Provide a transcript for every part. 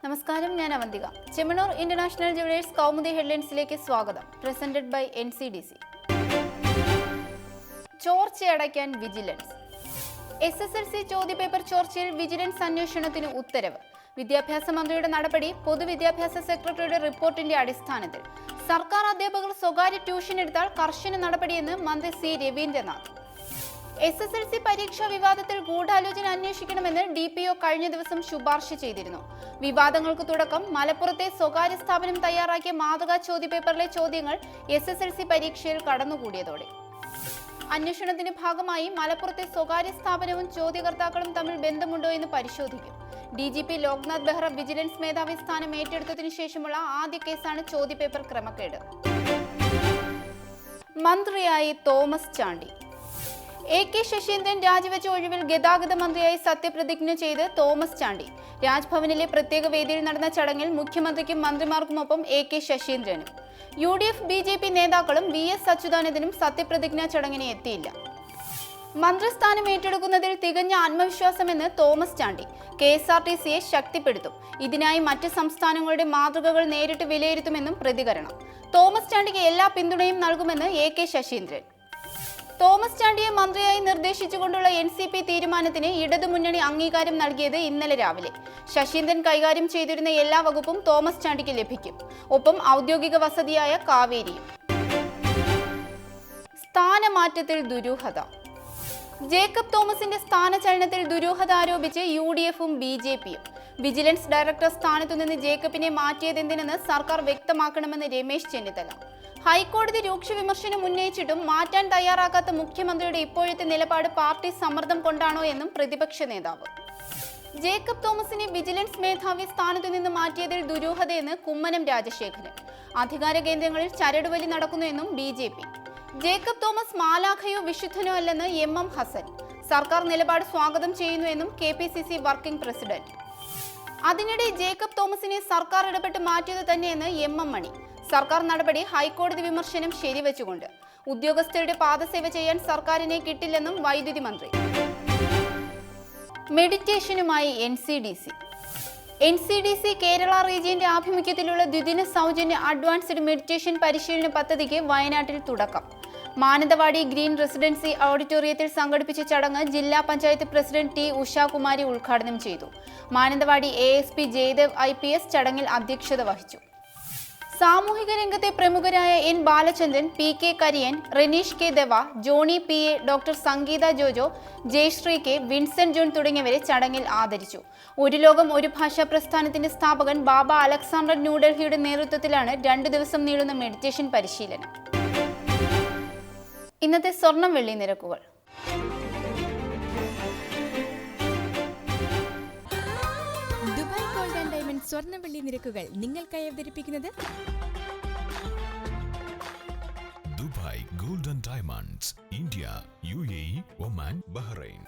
നമസ്കാരം, ഞാൻ Avantika. Chemmanur international jewellers Kaumudi ഹെഡ്ലൈൻസിലേക്ക് സ്വാഗതം. Presented by NCDC. ചോർച്ചയടയ്ക്കാൻ വിജിലൻസ്. SSLC ചോദ്യപേപ്പർ ചോർച്ചയിൽ വിജിലൻസ് അന്വേഷണത്തിന് ഉത്തരവ്. വിദ്യാഭ്യാസ മന്ത്രിയുടെ നടപടി പൊതുവിദ്യാഭ്യാസ സെക്രട്ടറിയുടെ റിപ്പോർട്ടിന്റെ അടിസ്ഥാനത്തിൽ. സർക്കാർ അധ്യാപകർ സ്വകാര്യ ട്യൂഷൻ എടുത്താൽ കർശന നടപടിയെന്ന് മന്ത്രി C. രവീന്ദ്രനാഥ്. SSLC പരീക്ഷാ വിവാദത്തിൽ ഗൂഢാലോചന അന്വേഷിക്കണമെന്ന് DPO കഴിഞ്ഞ ദിവസം ശുപാർശ ചെയ്തിരുന്നു. വിവാദങ്ങൾക്ക് തുടക്കം മലപ്പുറത്തെ സ്വകാര്യ സ്ഥാപനം തയ്യാറാക്കിയ മാതൃകാ ചോദ്യപേപ്പറിലെ ചോദ്യങ്ങൾ SSLC പരീക്ഷയിൽ കടന്നുകൂടിയതോടെ അന്വേഷണത്തിന്റെ ഭാഗമായി മലപ്പുറത്തെ സ്വകാര്യ സ്ഥാപനവും ചോദ്യകർത്താക്കളും തമ്മിൽ ബന്ധമുണ്ടോ എന്ന് പരിശോധിക്കും. DGP ലോക്നാഥ് ബെഹ്റ വിജിലൻസ് മേധാവി സ്ഥാനം ഏറ്റെടുത്തതിനു ശേഷമുള്ള ആദ്യ കേസാണ് ചോദ്യപേപ്പർ ക്രമക്കേട്. മന്ത്രിയായി തോമസ് ചാണ്ടി. AK ശശീന്ദ്രൻ രാജിവെച്ച ഒഴിവിൽ ഗതാഗത മന്ത്രിയായി സത്യപ്രതിജ്ഞ ചെയ്ത് തോമസ് ചാണ്ടി. രാജ്ഭവനിലെ പ്രത്യേക വേദിയിൽ നടന്ന ചടങ്ങിൽ മുഖ്യമന്ത്രിക്കും മന്ത്രിമാർക്കുമൊപ്പം AK ശശീന്ദ്രനും UDF BJP നേതാക്കളും VS അച്യുതാനന്ദനും സത്യപ്രതിജ്ഞാ ചടങ്ങിന് എത്തിയില്ല. മന്ത്രിസ്ഥാനം ഏറ്റെടുക്കുന്നതിൽ തികഞ്ഞ ആത്മവിശ്വാസമെന്ന് തോമസ് ചാണ്ടി. KSRTCയെ ശക്തിപ്പെടുത്തും, ഇതിനായി മറ്റ് സംസ്ഥാനങ്ങളുടെ മാതൃകകൾ നേരിട്ട് വിലയിരുത്തുമെന്നും പ്രതികരണം. തോമസ് ചാണ്ടിക്ക് എല്ലാ പിന്തുണയും നൽകുമെന്ന് AK ശശീന്ദ്രൻ. തോമസ് ചാണ്ടിയെ മന്ത്രിയായി നിർദ്ദേശിച്ചുകൊണ്ടുള്ള NCP തീരുമാനത്തിന് ഇടതുമുന്നണി അംഗീകാരം നൽകിയത് ഇന്നലെ രാവിലെ. ശശീന്ദ്രൻ കൈകാര്യം ചെയ്തിരുന്ന എല്ലാ വകുപ്പും തോമസ് ചാണ്ടിക്ക് ലഭിക്കും, ഒപ്പം ഔദ്യോഗിക വസതിയായ കാവേരിയും. സ്ഥാനമാറ്റത്തിൽ ദുരൂഹത. ജേക്കബ് തോമസിന്റെ സ്ഥാനചലനത്തിൽ ദുരൂഹത ആരോപിച്ച് UDFും BJPയും. വിജിലൻസ് ഡയറക്ടർ സ്ഥാനത്തുനിന്ന് ജേക്കബിനെ മാറ്റിയതെന്തിനെന്ന് സർക്കാർ വ്യക്തമാക്കണമെന്ന് രമേശ് ചെന്നിത്തല. ഹൈക്കോടതി രൂക്ഷ വിമർശനം ഉന്നയിച്ചിട്ടും മാറ്റാൻ തയ്യാറാക്കാത്ത മുഖ്യമന്ത്രിയുടെ ഇപ്പോഴത്തെ നിലപാട് പാർട്ടി സമ്മർദ്ദം കൊണ്ടാണോ എന്നും പ്രതിപക്ഷ നേതാവ്. ജേക്കബ് തോമസിനെ വിജിലൻസ് മേധാവി സ്ഥാനത്തു നിന്ന് മാറ്റിയതിൽ ദുരൂഹതയെന്ന് കുമ്മനം രാജശേഖരൻ. അധികാര കേന്ദ്രങ്ങളിൽ ചരടുവലി നടക്കുന്നുവെന്നും BJP. ജേക്കബ് തോമസ് മാലാഖയോ വിശുദ്ധനോ അല്ലെന്ന് MM ഹസൻ. സർക്കാർ നിലപാട് സ്വാഗതം ചെയ്യുന്നുവെന്നും KPCC വർക്കിംഗ് പ്രസിഡന്റ്. അതിനിടെ ജേക്കബ് തോമസിനെ സർക്കാർ ഇടപെട്ട് മാറ്റിയത് തന്നെയെന്ന് MM മണി. സർക്കാർ നടപടി ഹൈക്കോടതി വിമർശനം ശരിവെച്ചുകൊണ്ട്. ഉദ്യോഗസ്ഥരുടെ പാദസേവ ചെയ്യാൻ സർക്കാരിനെ കിട്ടില്ലെന്നും വൈദ്യുതി മന്ത്രി. മെഡിറ്റേഷനുമായി NCDC കേരള റീജിയന്റെ ആഭിമുഖ്യത്തിലുള്ള ദ്വിദിന സൗജന്യ അഡ്വാൻസ്ഡ് മെഡിറ്റേഷൻ പരിശീലന പദ്ധതിക്ക് വയനാട്ടിൽ തുടക്കം. മാനന്തവാടി ഗ്രീൻ റെസിഡൻസി ഓഡിറ്റോറിയത്തിൽ സംഘടിപ്പിച്ച ചടങ്ങ് ജില്ലാ പഞ്ചായത്ത് പ്രസിഡന്റ് T. ഉഷാകുമാരി ഉദ്ഘാടനം ചെയ്തു. മാനന്തവാടി ASP ജയദേവ് IPS ചടങ്ങിൽ അധ്യക്ഷത വഹിച്ചു. സാമൂഹിക രംഗത്തെ പ്രമുഖരായ N. Balachandran, PK Kariyan, Renish K. Deva, Johny PA, doctor Sangeetha Jojo, Jayashree K, Vincent John തുടങ്ങിയവരെ ചടങ്ങിൽ ആദരിച്ചു. ഒരു ലോകം ഒരു ഭാഷാ പ്രസ്ഥാനത്തിന്റെ സ്ഥാപകൻ ബാബ അലക്സാണ്ടർ ന്യൂഡൽഹിയുടെ നേതൃത്വത്തിലാണ് 2 ദിവസം നീളുന്ന മെഡിറ്റേഷൻ പരിശീലനം. ഇന്നത്തെ സ്വർണം വെള്ളി നിരക്കുകൾ. ദുബായ് ഗോൾഡ് ആൻഡ് ഡയമണ്ട് സ്വർണ്ണ വെള്ളി നിരക്കുകൾ നിങ്ങൾക്കായി അവതരിപ്പിക്കുന്നത് Dubai gold and diamonds, India, UAE, Oman, Bahrain.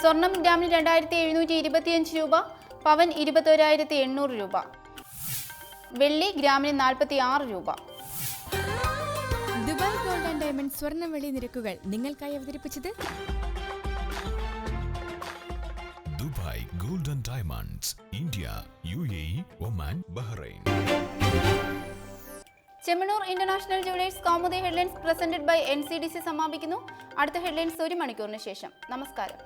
സ്വർണം ഗ്രാമിന് 2725 രൂപ, പവൻ 21,800 രൂപ, വെള്ളി ഗ്രാമിന് 46 രൂപ. ദുബായ് ഗോൾഡ് ആൻഡ് ഡയമണ്ട് സ്വർണ്ണ വെള്ളി നിരക്കുകൾ നിങ്ങൾക്കായി അവതരിപ്പിച്ചത് Dubai gold and diamonds, India, UAE, Oman, Bahrain. Chemmanur international jewellers Kaumudi headlines presented by NCDC സമാപിക്കുന്നു. അടുത്ത ഹെഡ്ലൈൻസ് 1 മണിക്കൂറിന് ശേഷം. നമസ്കാരം.